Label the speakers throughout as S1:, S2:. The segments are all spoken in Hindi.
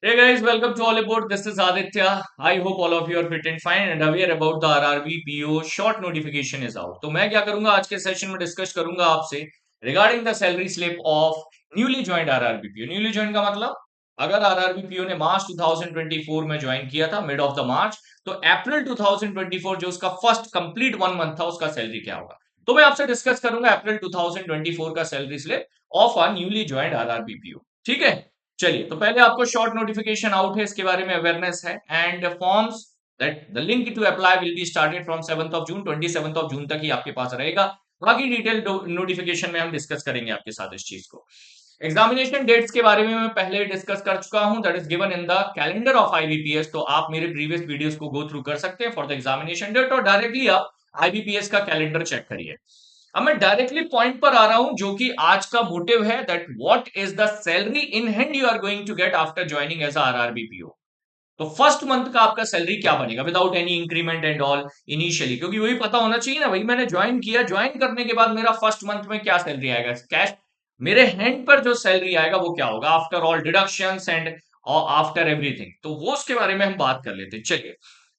S1: Hey guys, welcome to All Aboard. This is Aditya. I hope all of you are fit and fine and aware about the RRB PO short notification is out. तो मैं क्या करूंगा आज के सेशन में डिस्कस करूंगा आपसे regarding the salary slip of newly joined RRB PO. Newly join का मतलब अगर आरआरबी पीओ ने मार्च 2024 में ज्वाइन किया था मिड ऑफ द मार्च, तो अप्रैल 2024 जो उसका फर्स्ट कंप्लीट 1 मंथ था उसका सैलरी क्या होगा। तो मैं आपसे डिस्कस करूंगा अप्रैल 2024 का salary slip of a newly joined RRB PO. ठीक है, चलिए तो पहले आपको शॉर्ट नोटिफिकेशन आउट है, इसके बारे में अवेयरनेस है and forms that the link to apply will be started from 7th of June, 27th of June तक ही आपके पास रहेगा। बाकी डिटेल नोटिफिकेशन में हम डिस्कस करेंगे आपके साथ इस चीज को। एग्जामिनेशन डेट्स के बारे में मैं पहले डिस्कस कर चुका हूं, that is given in the calendar of IBPS. तो आप मेरे प्रीवियस वीडियोस को गो थ्रू कर सकते हैं फॉर द एग्जामिनेशन डेट और डायरेक्टली आप आईबीपीएस का कैलेंडर चेक करिए। अब मैं डायरेक्टली पॉइंट पर आ रहा हूं जो कि आज का मोटिव है, that what is the salary in hand you are going to get after joining as RRB PO. तो फर्स्ट मंथ का आपका सैलरी क्या बनेगा without any increment and all initially, क्योंकि वही पता होना चाहिए ना भाई, मैंने ज्वाइन किया, ज्वाइन करने के बाद मेरा फर्स्ट मंथ में क्या सैलरी आएगा कैश मेरे हैंड पर, जो सैलरी आएगा वो क्या होगा after all deductions and after everything. तो वो उसके बारे में हम बात कर लेते हैं। चलिए,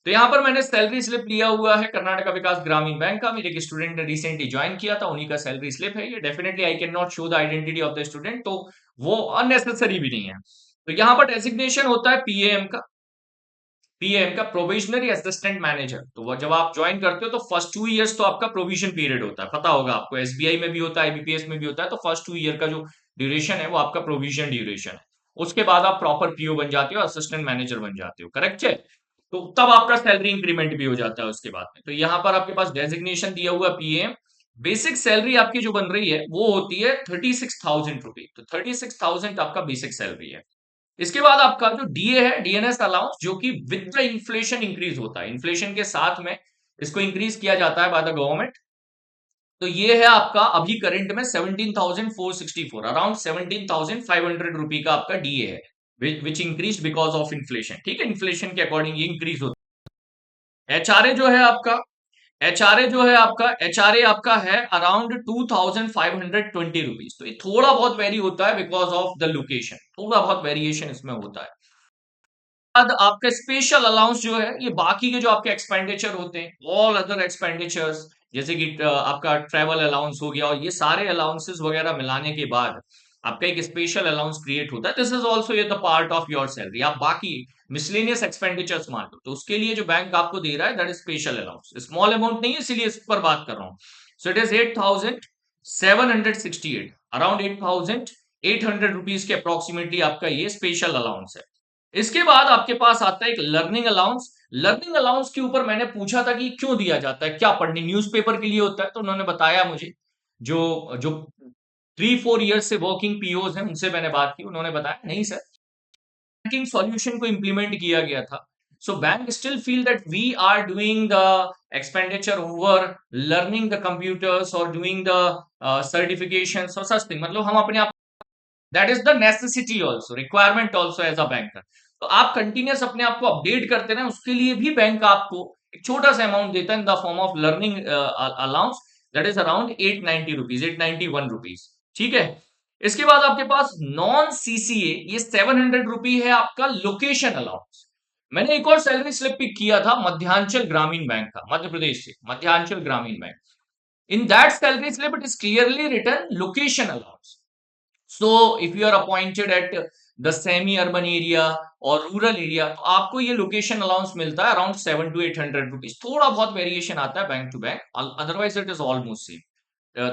S1: तो यहाँ पर मैंने सैलरी स्लिप लिया हुआ है कर्नाटका विकास ग्रामीण बैंक का। मेरे एक स्टूडेंट ने रिसेंटली ज्वाइन किया था, उन्हीं का सैलरी स्लिप है ये। Definitely I can not show the identity of the student, तो वो अननेसेसरी भी नहीं है। तो यहाँ पर डेजिग्नेशन होता है पीएम का। पीएम का प्रोविजनरी असिस्टेंट मैनेजर। तो वो जब आप ज्वाइन करते हो तो फर्स्ट 2 इयर्स तो आपका प्रोविजन पीरियड होता है, पता होगा आपको, एसबीआई में भी होता है, आईबीपीएस में भी होता है। तो फर्स्ट 2 ईयर का जो ड्यूरेशन है वो आपका प्रोविजन ड्यूरेशन है। उसके बाद आप प्रॉपर पीओ बन जाते हो, असिस्टेंट मैनेजर बन जाते हो, करेक्ट है। तो तब आपका सैलरी इंक्रीमेंट भी हो जाता है उसके बाद में। तो यहाँ पर आपके पास डेजिग्नेशन दिया हुआ पीएम। बेसिक सैलरी आपकी जो बन रही है वो होती है 36,000 रुपीज। तो 36,000 आपका बेसिक सैलरी है। इसके बाद आपका जो डीए है, डीएनएस अलाउंस, जो कि विद द इन्फ्लेशन इंक्रीज होता है, इन्फ्लेशन के साथ में इसको इंक्रीज किया जाता है बाय द गवर्नमेंट। तो ये है आपका अभी करंट में 17,464, अराउंड 17,500 रुपी का आपका डीए है, which increase because of inflation. ठीक है, इन्फ्लेशन के अकॉर्डिंग ये इंक्रीज होता है। एचआरए जो है आपका, एचआरए आपका है अराउंड 2,520 रुपीज। तो ये थोड़ा बहुत वेरी होता है बिकॉज ऑफ द लोकेशन, थोड़ा बहुत वेरिएशन इसमें होता है। बाद आपका स्पेशल अलाउंस जो है, ये बाकी के जो आपके एक्सपेंडिचर होते हैं, ऑल अदर एक्सपेंडिचर्स, जैसे कि आपका ट्रैवल अलाउंस हो गया, और ये सारे अलाउंसेस वगैरह मिलाने के बाद आपका एक स्पेशल अलाउंस क्रिएट होता है। दिस इज ऑल्सो ये the part of your salary. आप बाकी मिसलेनियस एक्सपेंडिचर्स मान लो, तो उसके लिए जो बैंक आपको दे रहा है that is special allowance. Small amount नहीं है, इसीलिए इस पर बात कर रहा हूँ। So it is 8,768, around 8,800 rupees के अप्रोक्सीमेटली आपका ये स्पेशल अलाउंस है। इसके बाद आपके पास आता है एक लर्निंग अलाउंस। लर्निंग अलाउंस के ऊपर मैंने पूछा था कि क्यों दिया जाता है, क्या पढ़ने, न्यूज़पेपर के लिए होता है। तो उन्होंने बताया मुझे, जो जो 3-4 ईयर्स से वर्किंग पीओज हैं उनसे मैंने बात की, उन्होंने बताया नहीं सर, बैंकिंग सॉल्यूशन को इंप्लीमेंट किया गया था। So bank still feel that we are doing the expenditure over learning the computers और डूइंग द सर्टिफिकेशन और सच थिंग, मतलब हम अपने आप, that is the necessity also, requirement also as a banker. तो आप कंटिन्यूस अपने आप को अपडेट करते रहे, उसके लिए भी बैंक आपको एक छोटा सा अमाउंट देता है in the form of learning allowance, that is around 890 rupees, 891 rupees. ठीक है, इसके बाद आपके पास नॉन सीसीए, ये 700 रुपी है आपका लोकेशन अलाउंस। मैंने एक और सैलरी स्लिप पिक किया था मध्यांचल ग्रामीण बैंक का, मध्य प्रदेश से Madhyanchal Gramin bank. In that salary slip it is clearly written location allowance. So if you are appointed at the semi urban area और रूरल एरिया, तो आपको ये लोकेशन अलाउंस मिलता है अराउंड 700 to 800 रुपीज। थोड़ा बहुत वेरिएशन आता है bank to bank, otherwise it is almost same.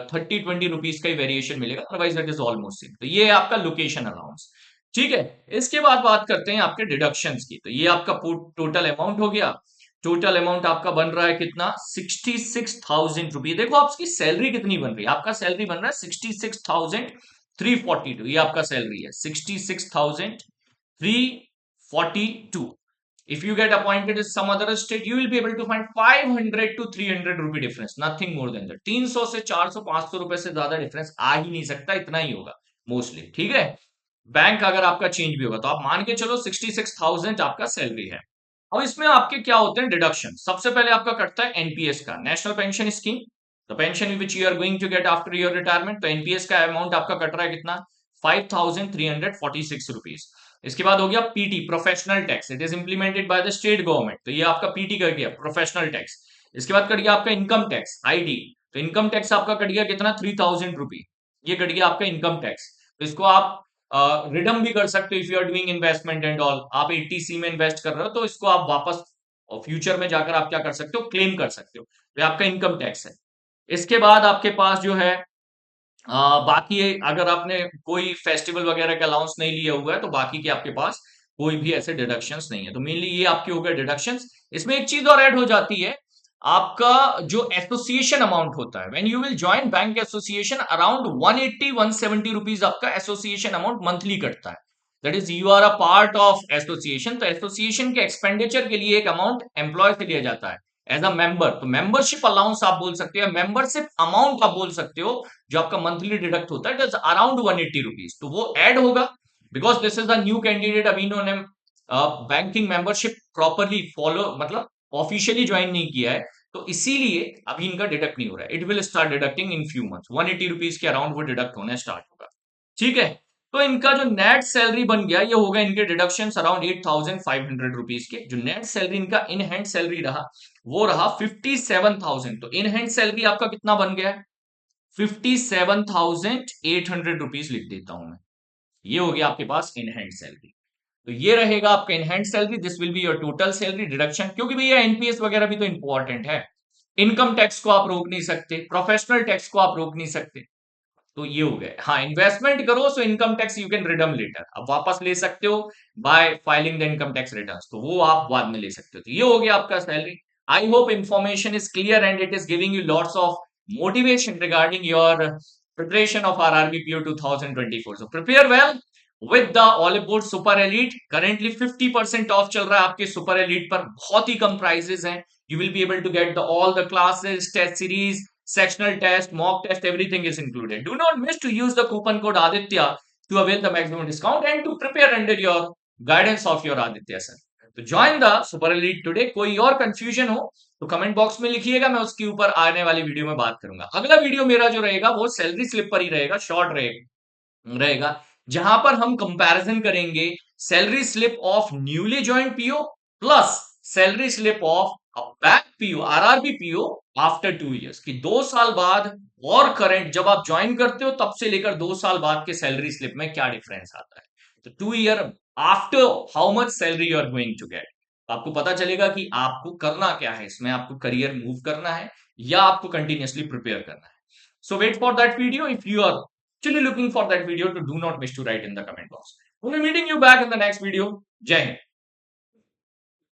S1: 30-20 rupees का ही वेरिएशन मिलेगा, otherwise it is almost same. तो ये है आपका लोकेशन अलाउंस। ठीक है, इसके बाद बात करते हैं आपके डिडक्शंस की। तो ये आपका टोटल अमाउंट हो गया। टोटल अमाउंट आपका बन रहा है कितना, 66,000 रुपीज। देखो आपकी सैलरी कितनी बन रही है, आपका सैलरी बन रहा है 66,342। ये आपका सैलरी है 66,342। If you get appointed in some other state, you will be able to find 500 to 300 rupee difference, nothing more than that. 300 से 400 500 रुपए से ज्यादा डिफरेंस आ ही नहीं सकता, इतना ही होगा मोस्टली। ठीक है, बैंक अगर आपका चेंज भी होगा तो आप मान के चलो 66,000 आपका सैलरी है। अब इसमें आपके क्या होते हैं डिडक्शन। सबसे पहले आपका कटता है एनपीएस का, national pension scheme, the pension which you are going to get after your retirement. तो एनपीएस का अमाउंट आपका कट रहा है कितना, ₹5,346। इसके बाद हो गया PT, professional tax, it is implemented by the state government, तो ये आपका पीटी कर गया, प्रोफेशनल टैक्स। इसके बाद कट गया आपका इनकम टैक्स, आईटी, तो इनकम टैक्स आपका कट गया कितना, ₹3,000, ये कट गया आपका इनकम टैक्स। तो इसको आप रिडम भी कर सकते हो if you are doing investment and all, आप 80C में इन्वेस्ट कर रहे हो तो इसको आप वापस फ्यूचर में जाकर आप क्या कर सकते हो, क्लेम कर सकते हो, तो ये आपका इनकम टैक्स है। इसके बाद आपके पास जो है बाकी अगर आपने कोई फेस्टिवल वगैरह का अलाउंस नहीं लिया हुआ है तो बाकी के आपके पास कोई भी ऐसे डिडक्शंस नहीं है, तो मेनली ये आपके हो गए डिडक्शंस। इसमें एक चीज और ऐड हो जाती है, आपका जो एसोसिएशन अमाउंट होता है, when you will join bank association, around 180-170 rupees आपका एसोसिएशन अमाउंट मंथली कटता है। That is you are a part of association, तो एसोसिएशन के एक्सपेंडिचर के लिए एक अमाउंट एम्प्लॉय से लिया जाता है एज अ मेंबर, तो मेंबरशिप अलाउंस आप बोल सकते हो, मेंबरशिप अमाउंट आप बोल सकते हो, जो आपका मंथली डिडक्ट होता है, अराउंड 180 रुपीज, तो वो ऐड होगा because this is a new candidate, अभी इन्होंने बैंकिंग मेंबरशिप प्रॉपरली फॉलो मतलब ऑफिशियली ज्वाइन नहीं किया है, तो इसीलिए अभी इनका डिडक्ट नहीं हो रहा है। It will start deducting in few months, 180 rupees के अराउंड वो डिडक्ट होना स्टार्ट होगा। ठीक है, तो इनका जो नेट सैलरी बन गया, ये होगा इनके डिडक्शन अराउंड 8,500 रुपीज के। जो नेट सैलरी इनका इन हैंड सैलरी रहा वो रहा 57,000, तो इन हैंड सैलरी आपका कितना बन गया है, 57,800 रुपीज लिख देता हूं मैं, ये हो गया आपके पास इन हैंड सैलरी। तो ये रहेगा आपका in hand salary, this will be your total salary deduction, क्योंकि भैया एनपीएस वगैरह भी तो इंपॉर्टेंट है, इनकम टैक्स को आप रोक नहीं सकते, प्रोफेशनल टैक्स को आप रोक नहीं सकते, तो ये हो गए। हाँ, इन्वेस्टमेंट करो so income tax you can redeem later, अब वापस ले सकते हो by filing the income tax returns, तो वो आप बाद में ले सकते हो। तो ये हो गया आपका salary. I hope information is clear and it is giving you lots of motivation regarding your preparation of RRBPO 2024. So prepare well with the Olive super elite. Currently 50% off चल रहा है आपके सुपर एलीट पर, बहुत ही कम प्राइजेस हैं। You will be able to get the all the classes, test series, sectional test, mock test, everything is included. Do not miss to use the coupon code Aditya to avail the maximum discount and to prepare under your guidance of your Aditya sir. तो join the Super Elite today. कोई और कंफ्यूजन हो तो कमेंट बॉक्स में लिखिएगा, मैं उसके ऊपर आने वाली वीडियो में बात करूंगा। अगला वीडियो मेरा जो रहेगा वो सैलरी स्लिप पर ही रहेगा, शॉर्ट रहेगा, जहां पर हम कंपैरिजन करेंगे salary slip of newly joint PO plus salary slip of back PO, RRB PO after 2 years, कि 2 साल बाद और करंट जब आप ज्वाइन करते हो तब से लेकर 2 साल बाद के सैलरी स्लिप में क्या डिफरेंस आता है। तो 2 year after how much salary you are going to get, आपको पता चलेगा कि आपको करना क्या है, इसमें आपको करियर मूव करना है या आपको कंटिन्यूअसली प्रिपेयर करना है। So wait for that video. If you are actually looking for that video, to do not miss to write in the comment box. We'll be meeting you back in the next video. Jai Hind.